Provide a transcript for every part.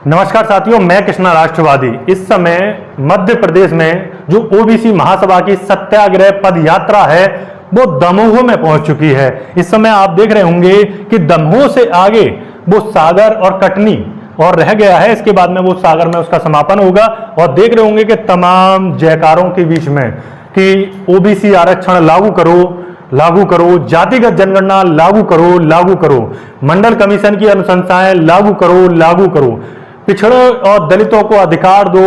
नमस्कार साथियों, मैं कृष्णा राष्ट्रवादी। इस समय मध्य प्रदेश में जो ओबीसी महासभा की सत्याग्रह पद यात्रा है वो दमोह में पहुंच चुकी है। इस समय आप देख रहे होंगे कि दमोह से आगे वो सागर और कटनी और रह गया है। इसके बाद में वो सागर में उसका समापन होगा और देख रहे होंगे कि तमाम जयकारों के बीच में कि ओबीसी आरक्षण लागू करो, जातिगत जनगणना लागू करो, मंडल कमीशन की अनुशंसाएं लागू करो, पिछड़ों और दलितों को अधिकार दो,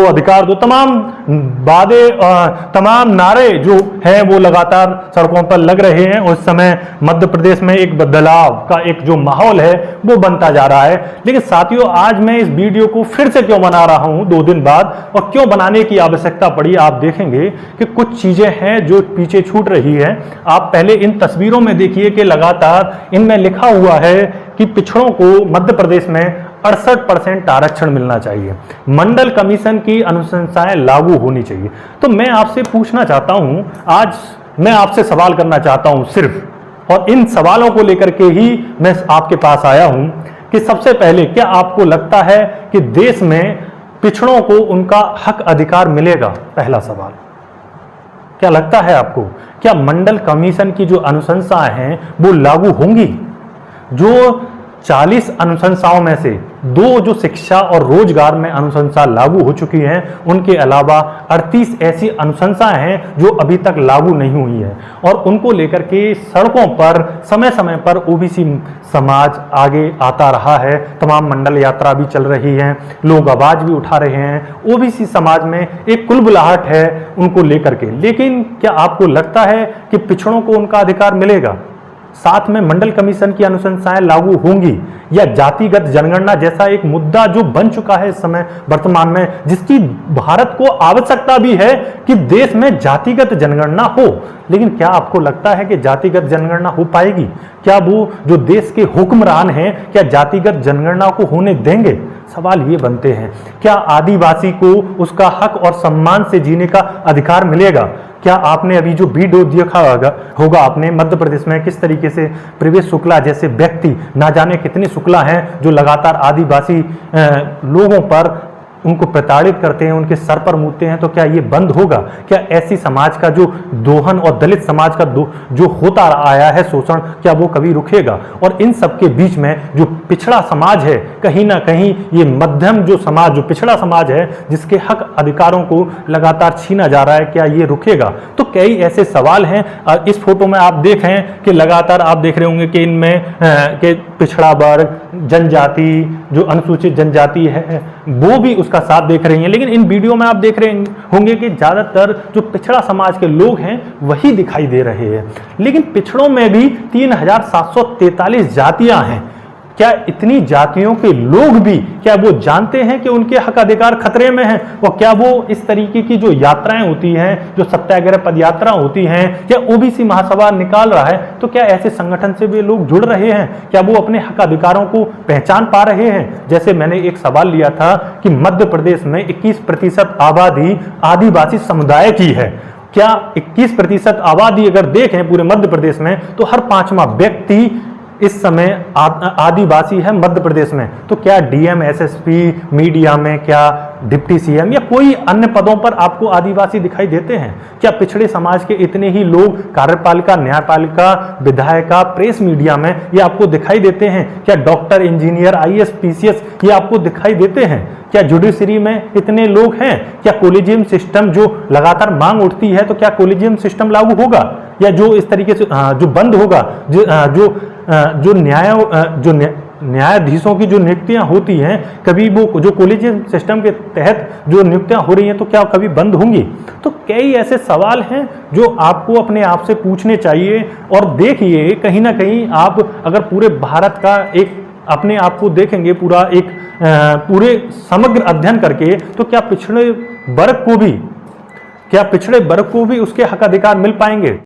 तमाम नारे जो हैं वो लगातार सड़कों पर लग रहे हैं। उस समय मध्य प्रदेश में एक बदलाव का एक जो माहौल है वो बनता जा रहा है। लेकिन साथियों, आज मैं इस वीडियो को फिर से क्यों बना रहा हूं 2 दिन बाद, और क्यों बनाने की आवश्यकता पड़ी, आप देखेंगे कि कुछ चीजें हैं जो पीछे छूट रही है। आप पहले इन तस्वीरों में देखिए कि लगातार इनमें लिखा हुआ है कि पिछड़ों को मध्य प्रदेश में 68% आरक्षण मिलना चाहिए, मंडल कमीशन की अनुशंसाएं लागू होनी चाहिए। तो मैं आपसे पूछना चाहता हूं, आज मैं आपसे सवाल करना चाहता हूं सिर्फ, और इन सवालों को लेकर के ही मैं आपके पास आया हूं कि सबसे पहले क्या आपको लगता है कि देश में पिछड़ों को उनका हक अधिकार मिलेगा? पहला सवाल, क्या लगता है आपको? क्या मंडल कमीशन की जो अनुशंसाएं हैं वो लागू होंगी? जो 40 अनुशंसाओं में से 2 जो शिक्षा और रोजगार में अनुशंसा लागू हो चुकी हैं, उनके अलावा 38 ऐसी अनुशंसाएं हैं जो अभी तक लागू नहीं हुई है, और उनको लेकर के सड़कों पर समय समय पर ओबीसी समाज आगे आता रहा है। तमाम मंडल यात्रा भी चल रही है, लोग आवाज भी उठा रहे हैं। ओबीसी समाज में एक कुलबुलाहट है उनको लेकर के। लेकिन क्या आपको लगता है कि पिछड़ों को उनका अधिकार मिलेगा? साथ में मंडल कमीशन की अनुशंसाएं लागू होंगी, या जातिगत जनगणना जैसा एक मुद्दा जो बन चुका है इस समय वर्तमान में, जिसकी भारत को आवश्यकता भी है कि देश में जातिगत जनगणना हो। लेकिन क्या आपको लगता है कि जातिगत जनगणना हो पाएगी? क्या वो जो देश के हुक्मरान हैं क्या जातिगत जनगणना को होने देंगे? सवाल ये बनते हैं। क्या आदिवासी को उसका हक और सम्मान से जीने का अधिकार मिलेगा? क्या आपने अभी जो वीडियो देखा होगा आपने मध्य प्रदेश में किस तरीके से प्रवेश शुक्ला जैसे व्यक्ति, ना जाने कितने शुक्ला हैं जो लगातार आदिवासी लोगों पर उनको प्रताड़ित करते हैं, उनके सर पर मूतते हैं। तो क्या ये बंद होगा? क्या ऐसी समाज का जो दोहन और दलित समाज का जो होता आया है शोषण, क्या वो कभी रुकेगा? और इन सब के बीच में जो पिछड़ा समाज है, कहीं ना कहीं ये मध्यम जो समाज, जो पिछड़ा समाज है, जिसके हक अधिकारों को लगातार छीना जा रहा है, क्या ये रुकेगा? तो कई ऐसे सवाल हैं। इस फोटो में आप देखें कि लगातार आप देख रहे होंगे कि इनमें के पिछड़ा वर्ग, जनजाति, जो अनुसूचित जनजाति है वो भी उसका साथ देख रही हैं। लेकिन इन वीडियो में आप देख रहे होंगे कि ज्यादातर जो पिछड़ा समाज के लोग हैं वही दिखाई दे रहे हैं। लेकिन पिछड़ों में भी 3743 जातियां हैं। क्या इतनी जातियों के लोग भी, क्या वो जानते हैं कि उनके हक अधिकार खतरे में हैं? और क्या वो इस तरीके की जो यात्राएं होती हैं, जो सत्याग्रह पद यात्रा होती हैं, क्या ओबीसी महासभा निकाल रहा है, तो क्या ऐसे संगठन से भी लोग जुड़ रहे हैं? क्या वो अपने हक अधिकारों को पहचान पा रहे हैं? जैसे मैंने एक सवाल लिया था कि मध्य प्रदेश में 21% आबादी आदिवासी समुदाय की है। क्या 21% आबादी अगर देखें पूरे मध्य प्रदेश में, तो हर 5वां व्यक्ति इस समय आदिवासी है मध्य प्रदेश में। तो क्या डीएम, एसएसपी, मीडिया में क्या डिप्टी सीएम या कोई अन्य पदों पर आपको आदिवासी दिखाई देते हैं? क्या पिछड़े समाज के इतने ही लोग कार्यपालिका, न्यायपालिका, विधायिका, प्रेस मीडिया में ये आपको दिखाई देते हैं? क्या डॉक्टर, इंजीनियर, आईएएस, पीसीएस ये आपको दिखाई देते हैं? क्या जुडिशरी में इतने लोग हैं? क्या कोलिजियम सिस्टम जो लगातार मांग उठती है, तो क्या कोलिजियम सिस्टम लागू होगा, या जो इस तरीके से जो बंद होगा, जो न्यायाधीशों की जो नियुक्तियां होती हैं, कभी वो जो कोलिजियम सिस्टम के तहत जो नियुक्तियां हो रही हैं तो क्या कभी बंद होंगी? तो कई ऐसे सवाल हैं जो आपको अपने आप से पूछने चाहिए। और देखिए, कहीं ना कहीं आप अगर पूरे भारत का एक अपने आप को देखेंगे, पूरे समग्र अध्ययन करके, तो क्या पिछड़े वर्ग को भी उसके हक अधिकार मिल पाएंगे?